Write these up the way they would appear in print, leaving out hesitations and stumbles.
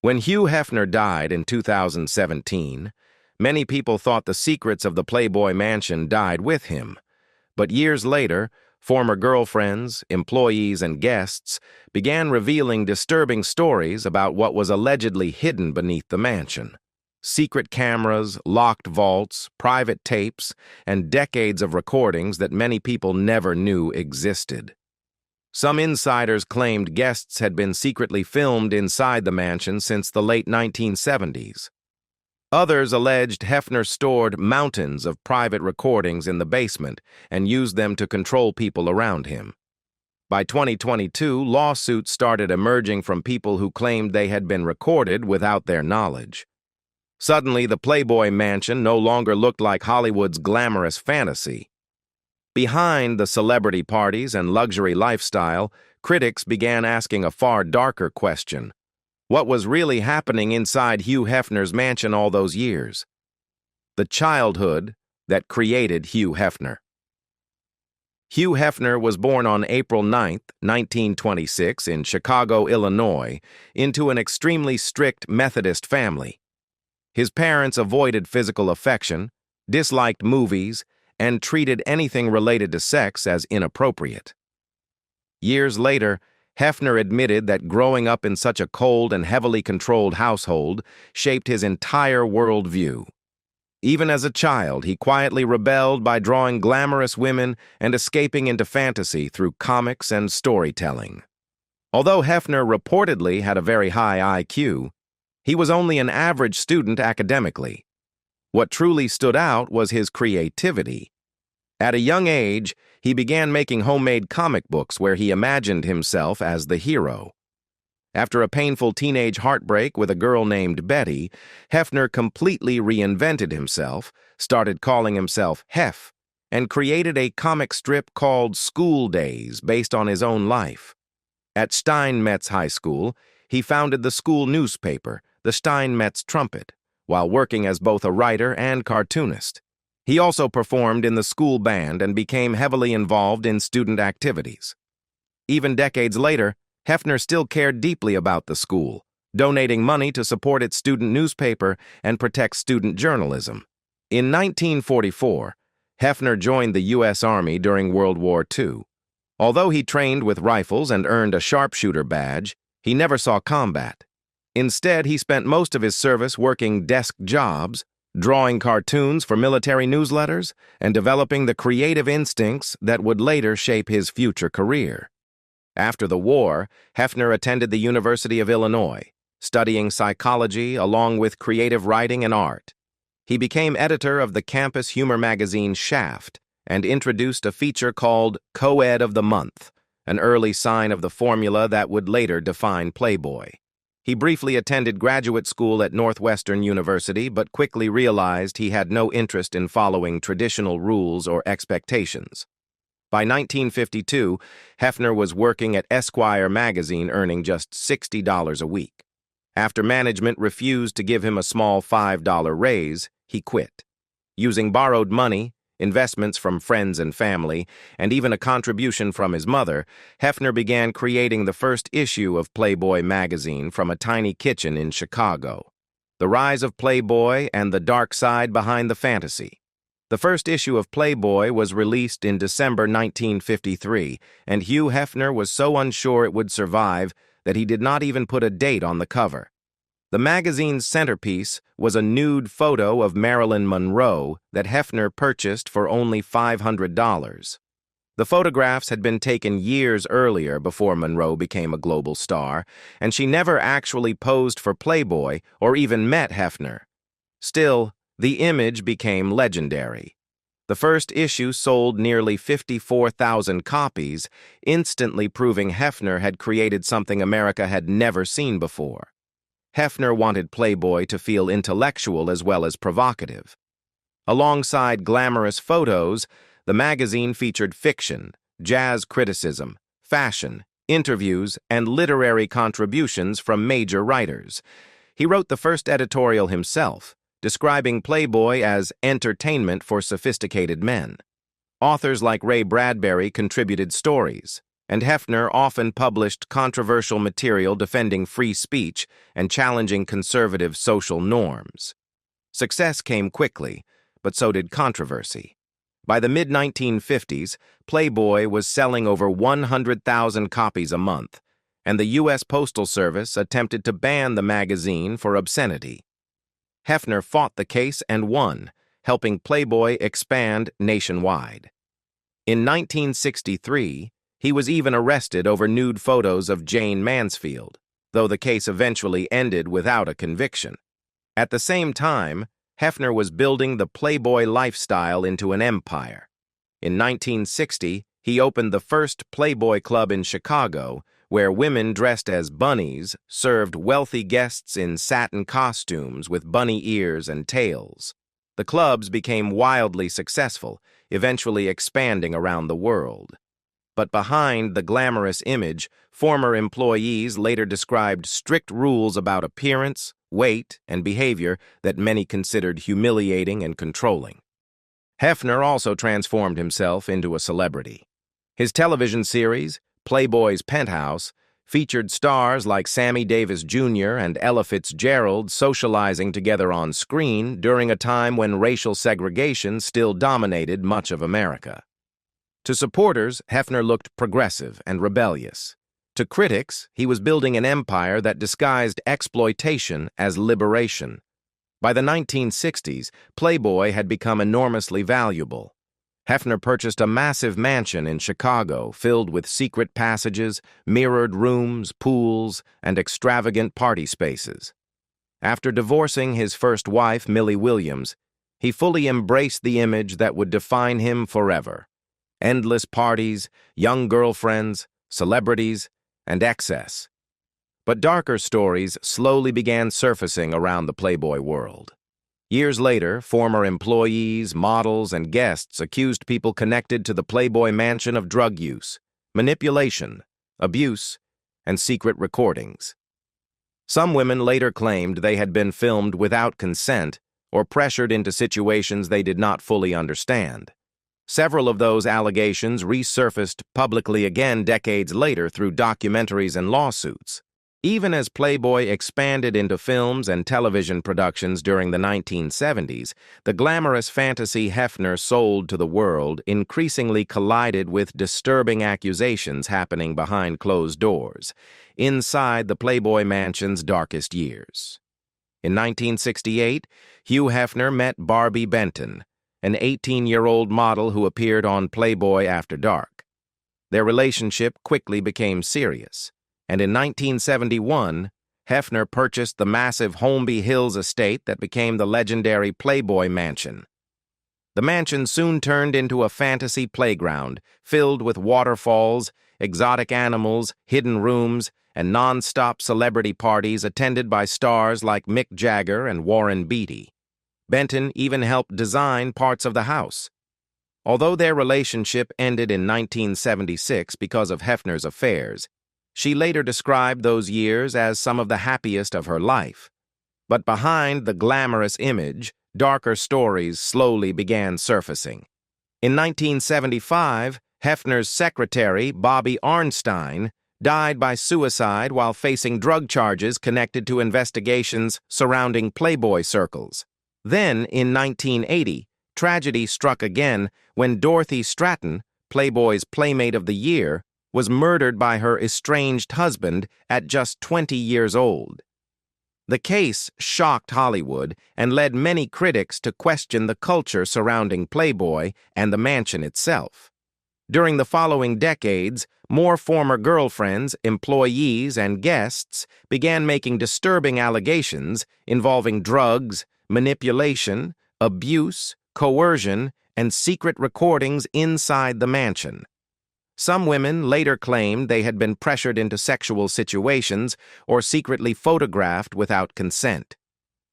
When Hugh Hefner died in 2017, many people thought the secrets of the Playboy Mansion died with him. But years later, former girlfriends, employees, and guests began revealing disturbing stories about what was allegedly hidden beneath the mansion. Secret cameras, locked vaults, private tapes, and decades of recordings that many people never knew existed. Some insiders claimed guests had been secretly filmed inside the mansion since the late 1970s. Others alleged Hefner stored mountains of private recordings in the basement and used them to control people around him. By 2022, lawsuits started emerging from people who claimed they had been recorded without their knowledge. Suddenly, the Playboy Mansion no longer looked like Hollywood's glamorous fantasy. Behind the celebrity parties and luxury lifestyle, critics began asking a far darker question. What was really happening inside Hugh Hefner's mansion all those years? The childhood that created Hugh Hefner. Hugh Hefner was born on April 9, 1926, in Chicago, Illinois, into an extremely strict Methodist family. His parents avoided physical affection, disliked movies, and treated anything related to sex as inappropriate. Years later, Hefner admitted that growing up in such a cold and heavily controlled household shaped his entire worldview. Even as a child, he quietly rebelled by drawing glamorous women and escaping into fantasy through comics and storytelling. Although Hefner reportedly had a very high IQ, he was only an average student academically. What truly stood out was his creativity. At a young age, he began making homemade comic books where he imagined himself as the hero. After a painful teenage heartbreak with a girl named Betty, Hefner completely reinvented himself, started calling himself Hef, and created a comic strip called School Days based on his own life. At Steinmetz High School, he founded the school newspaper, the Steinmetz Trumpet, while working as both a writer and cartoonist. He also performed in the school band and became heavily involved in student activities. Even decades later, Hefner still cared deeply about the school, donating money to support its student newspaper and protect student journalism. In 1944, Hefner joined the U.S. Army during World War II. Although he trained with rifles and earned a sharpshooter badge, he never saw combat. Instead, he spent most of his service working desk jobs, drawing cartoons for military newsletters, and developing the creative instincts that would later shape his future career. After the war, Hefner attended the University of Illinois, studying psychology along with creative writing and art. He became editor of the campus humor magazine Shaft and introduced a feature called Co-Ed of the Month, an early sign of the formula that would later define Playboy. He briefly attended graduate school at Northwestern University but quickly realized he had no interest in following traditional rules or expectations. By 1952, Hefner was working at Esquire magazine earning just $60 a week. After management refused to give him a small $5 raise, he quit. Using borrowed money, investments from friends and family, and even a contribution from his mother, Hefner began creating the first issue of Playboy magazine from a tiny kitchen in Chicago. The Rise of Playboy and the Dark Side Behind the Fantasy. The first issue of Playboy was released in December 1953, and Hugh Hefner was so unsure it would survive that he did not even put a date on the cover. The magazine's centerpiece was a nude photo of Marilyn Monroe that Hefner purchased for only $500. The photographs had been taken years earlier before Monroe became a global star, and she never actually posed for Playboy or even met Hefner. Still, the image became legendary. The first issue sold nearly 54,000 copies, instantly proving Hefner had created something America had never seen before. Hefner wanted Playboy to feel intellectual as well as provocative. Alongside glamorous photos, the magazine featured fiction, jazz criticism, fashion, interviews, and literary contributions from major writers. He wrote the first editorial himself, describing Playboy as entertainment for sophisticated men. Authors like Ray Bradbury contributed stories, and Hefner often published controversial material defending free speech and challenging conservative social norms. Success came quickly, but so did controversy. By the mid-1950s, Playboy was selling over 100,000 copies a month, and the U.S. Postal Service attempted to ban the magazine for obscenity. Hefner fought the case and won, helping Playboy expand nationwide. In 1963, he was even arrested over nude photos of Jane Mansfield, though the case eventually ended without a conviction. At the same time, Hefner was building the Playboy lifestyle into an empire. In 1960, he opened the first Playboy Club in Chicago, where women dressed as bunnies served wealthy guests in satin costumes with bunny ears and tails. The clubs became wildly successful, eventually expanding around the world. But behind the glamorous image, former employees later described strict rules about appearance, weight, and behavior that many considered humiliating and controlling. Hefner also transformed himself into a celebrity. His television series, Playboy's Penthouse, featured stars like Sammy Davis Jr. and Ella Fitzgerald socializing together on screen during a time when racial segregation still dominated much of America. To supporters, Hefner looked progressive and rebellious. To critics, he was building an empire that disguised exploitation as liberation. By the 1960s, Playboy had become enormously valuable. Hefner purchased a massive mansion in Chicago filled with secret passages, mirrored rooms, pools, and extravagant party spaces. After divorcing his first wife, Millie Williams, he fully embraced the image that would define him forever. Endless parties, young girlfriends, celebrities, and excess. But darker stories slowly began surfacing around the Playboy world. Years later, former employees, models, and guests accused people connected to the Playboy mansion of drug use, manipulation, abuse, and secret recordings. Some women later claimed they had been filmed without consent or pressured into situations they did not fully understand. Several of those allegations resurfaced publicly again decades later through documentaries and lawsuits. Even as Playboy expanded into films and television productions during the 1970s, the glamorous fantasy Hefner sold to the world increasingly collided with disturbing accusations happening behind closed doors, inside the Playboy mansion's darkest years. In 1968, Hugh Hefner met Barbie Benton, an 18-year-old model who appeared on Playboy After Dark. Their relationship quickly became serious, and in 1971, Hefner purchased the massive Holmby Hills estate that became the legendary Playboy Mansion. The mansion soon turned into a fantasy playground filled with waterfalls, exotic animals, hidden rooms, and non-stop celebrity parties attended by stars like Mick Jagger and Warren Beatty. Benton even helped design parts of the house. Although their relationship ended in 1976 because of Hefner's affairs, she later described those years as some of the happiest of her life. But behind the glamorous image, darker stories slowly began surfacing. In 1975, Hefner's secretary, Bobby Arnstein, died by suicide while facing drug charges connected to investigations surrounding Playboy circles. Then, in 1980, tragedy struck again when Dorothy Stratton, Playboy's Playmate of the Year, was murdered by her estranged husband at just 20 years old. The case shocked Hollywood and led many critics to question the culture surrounding Playboy and the mansion itself. During the following decades, more former girlfriends, employees, and guests began making disturbing allegations involving drugs, manipulation, abuse, coercion, and secret recordings inside the mansion. Some women later claimed they had been pressured into sexual situations or secretly photographed without consent.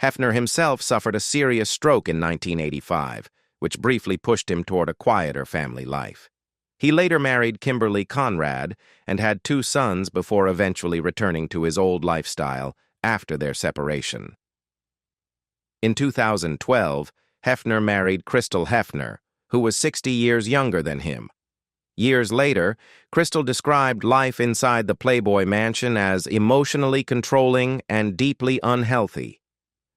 Hefner himself suffered a serious stroke in 1985, which briefly pushed him toward a quieter family life. He later married Kimberly Conrad and had 2 sons before eventually returning to his old lifestyle after their separation. In 2012, Hefner married Crystal Hefner, who was 60 years younger than him. Years later, Crystal described life inside the Playboy Mansion as emotionally controlling and deeply unhealthy.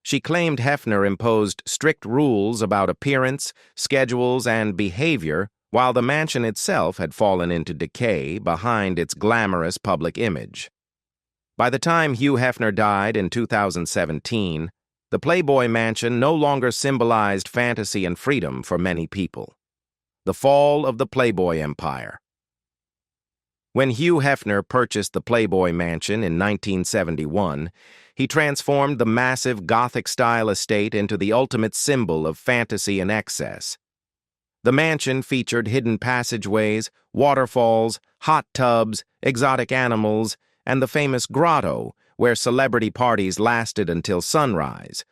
She claimed Hefner imposed strict rules about appearance, schedules, and behavior, while the mansion itself had fallen into decay behind its glamorous public image. By the time Hugh Hefner died in 2017, the Playboy Mansion no longer symbolized fantasy and freedom for many people. The fall of the Playboy Empire. When Hugh Hefner purchased the Playboy Mansion in 1971, he transformed the massive Gothic-style estate into the ultimate symbol of fantasy and excess. The mansion featured hidden passageways, waterfalls, hot tubs, exotic animals, and the famous grotto, where celebrity parties lasted until sunrise.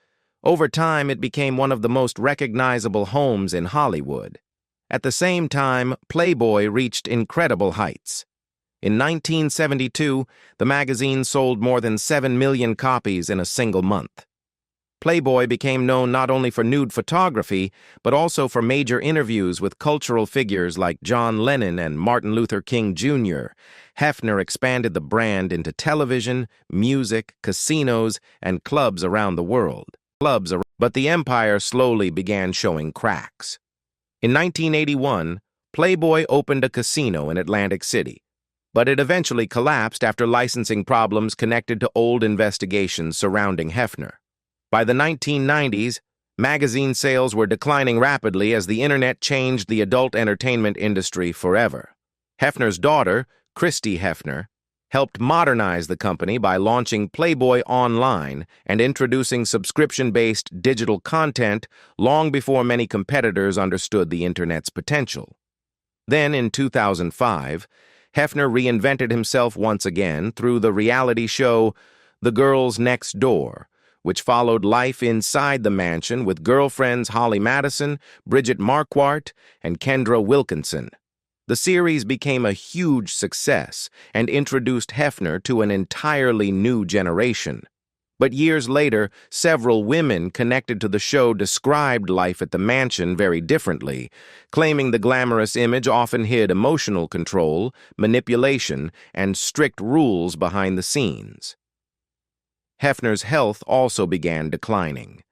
Over time, it became one of the most recognizable homes in Hollywood. At the same time, Playboy reached incredible heights. In 1972, the magazine sold more than 7 million copies in a single month. Playboy became known not only for nude photography, but also for major interviews with cultural figures like John Lennon and Martin Luther King Jr. Hefner expanded the brand into television, music, casinos, and clubs around the world. But the empire slowly began showing cracks. In 1981, Playboy opened a casino in Atlantic City, but it eventually collapsed after licensing problems connected to old investigations surrounding Hefner. By the 1990s, magazine sales were declining rapidly as the internet changed the adult entertainment industry forever. Hefner's daughter, Christy Hefner, helped modernize the company by launching Playboy Online and introducing subscription-based digital content long before many competitors understood the internet's potential. Then, in 2005, Hefner reinvented himself once again through the reality show The Girls Next Door, which followed life inside the mansion with girlfriends Holly Madison, Bridget Marquardt, and Kendra Wilkinson. The series became a huge success and introduced Hefner to an entirely new generation. But years later, several women connected to the show described life at the mansion very differently, claiming the glamorous image often hid emotional control, manipulation, and strict rules behind the scenes. Hefner's health also began declining.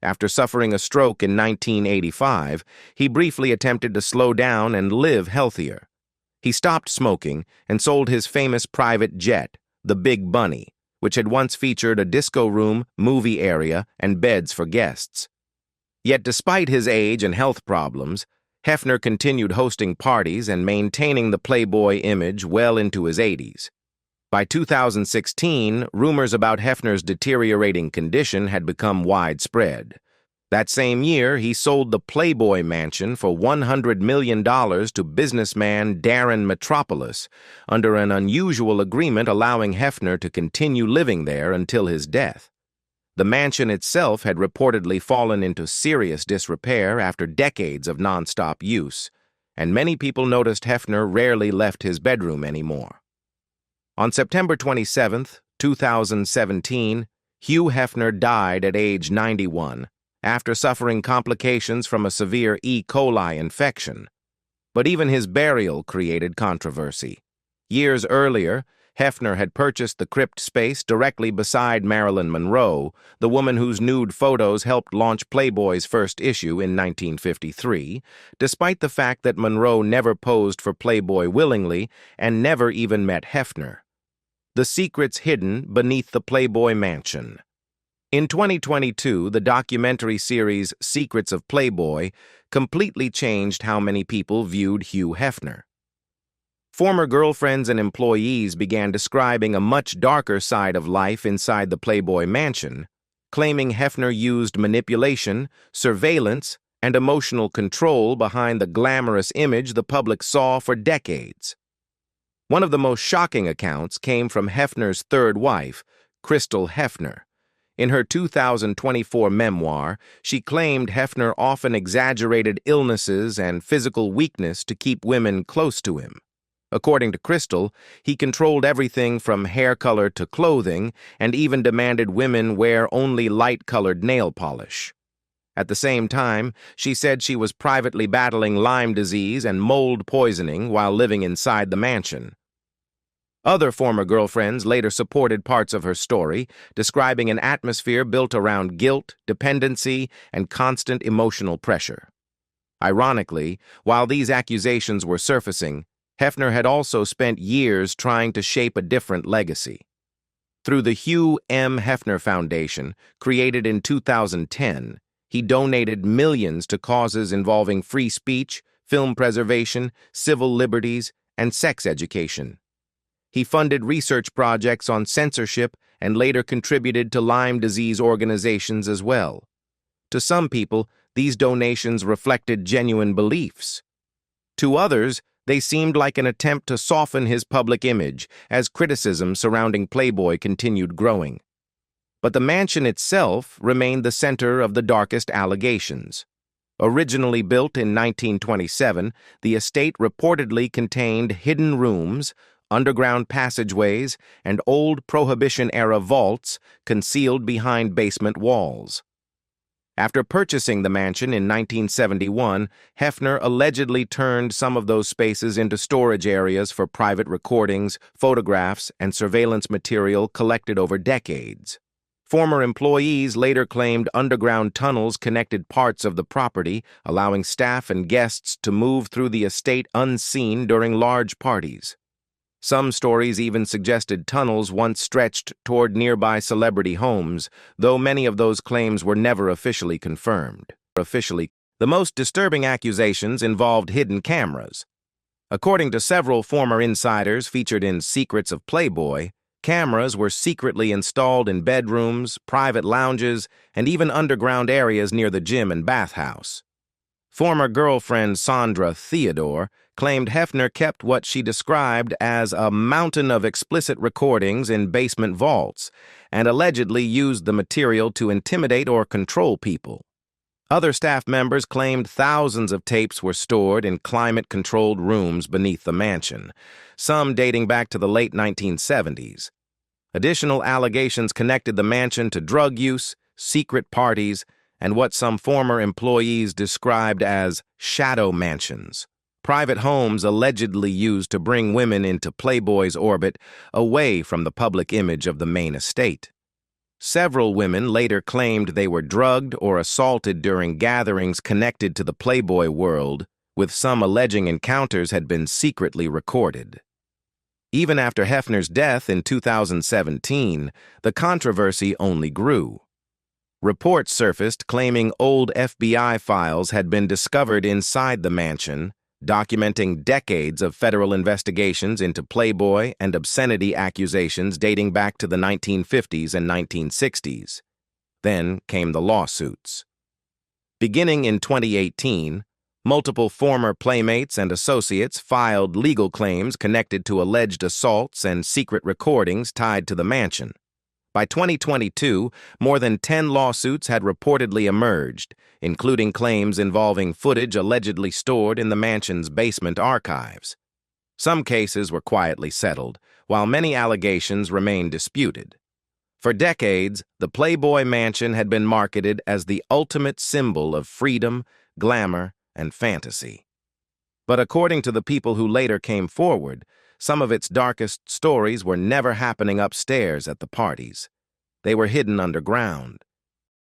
After suffering a stroke in 1985, he briefly attempted to slow down and live healthier. He stopped smoking and sold his famous private jet, the Big Bunny, which had once featured a disco room, movie area, and beds for guests. Yet despite his age and health problems, Hefner continued hosting parties and maintaining the Playboy image well into his 80s. By 2016, rumors about Hefner's deteriorating condition had become widespread. That same year, he sold the Playboy Mansion for $100 million to businessman Darren Metropolis under an unusual agreement allowing Hefner to continue living there until his death. The mansion itself had reportedly fallen into serious disrepair after decades of nonstop use, and many people noticed Hefner rarely left his bedroom anymore. On September 27, 2017, Hugh Hefner died at age 91 after suffering complications from a severe E. coli infection. But even his burial created controversy. Years earlier, Hefner had purchased the crypt space directly beside Marilyn Monroe, the woman whose nude photos helped launch Playboy's first issue in 1953, despite the fact that Monroe never posed for Playboy willingly and never even met Hefner. The secrets hidden beneath the Playboy Mansion. In 2022, the documentary series Secrets of Playboy completely changed how many people viewed Hugh Hefner. Former girlfriends and employees began describing a much darker side of life inside the Playboy Mansion, claiming Hefner used manipulation, surveillance, and emotional control behind the glamorous image the public saw for decades. One of the most shocking accounts came from Hefner's third wife, Crystal Hefner. In her 2024 memoir, she claimed Hefner often exaggerated illnesses and physical weakness to keep women close to him. According to Crystal, he controlled everything from hair color to clothing and even demanded women wear only light-colored nail polish. At the same time, she said she was privately battling Lyme disease and mold poisoning while living inside the mansion. Other former girlfriends later supported parts of her story, describing an atmosphere built around guilt, dependency, and constant emotional pressure. Ironically, while these accusations were surfacing, Hefner had also spent years trying to shape a different legacy. Through the Hugh M. Hefner Foundation, created in 2010, he donated millions to causes involving free speech, film preservation, civil liberties, and sex education. He funded research projects on censorship and later contributed to Lyme disease organizations as well. To some people, these donations reflected genuine beliefs. To others, they seemed like an attempt to soften his public image as criticism surrounding Playboy continued growing. But the mansion itself remained the center of the darkest allegations. Originally built in 1927, the estate reportedly contained hidden rooms, underground passageways, and old Prohibition-era vaults concealed behind basement walls. After purchasing the mansion in 1971, Hefner allegedly turned some of those spaces into storage areas for private recordings, photographs, and surveillance material collected over decades. Former employees later claimed underground tunnels connected parts of the property, allowing staff and guests to move through the estate unseen during large parties. Some stories even suggested tunnels once stretched toward nearby celebrity homes, though many of those claims were never officially confirmed. The most disturbing accusations involved hidden cameras. According to several former insiders featured in Secrets of Playboy, cameras were secretly installed in bedrooms, private lounges, and even underground areas near the gym and bathhouse. Former girlfriend Sandra Theodore claimed Hefner kept what she described as a mountain of explicit recordings in basement vaults and allegedly used the material to intimidate or control people. Other staff members claimed thousands of tapes were stored in climate-controlled rooms beneath the mansion, some dating back to the late 1970s. Additional allegations connected the mansion to drug use, secret parties, and what some former employees described as shadow mansions, private homes allegedly used to bring women into Playboy's orbit away from the public image of the main estate. Several women later claimed they were drugged or assaulted during gatherings connected to the Playboy world, with some alleging encounters had been secretly recorded. Even after Hefner's death in 2017, the controversy only grew. Reports surfaced claiming old FBI files had been discovered inside the mansion, documenting decades of federal investigations into Playboy and obscenity accusations dating back to the 1950s and 1960s. Then came the lawsuits. Beginning in 2018, multiple former playmates and associates filed legal claims connected to alleged assaults and secret recordings tied to the mansion. By 2022, more than 10 lawsuits had reportedly emerged, including claims involving footage allegedly stored in the mansion's basement archives. Some cases were quietly settled, while many allegations remained disputed. For decades, the Playboy Mansion had been marketed as the ultimate symbol of freedom, glamour, and fantasy. But according to the people who later came forward, some of its darkest stories were never happening upstairs at the parties. They were hidden underground.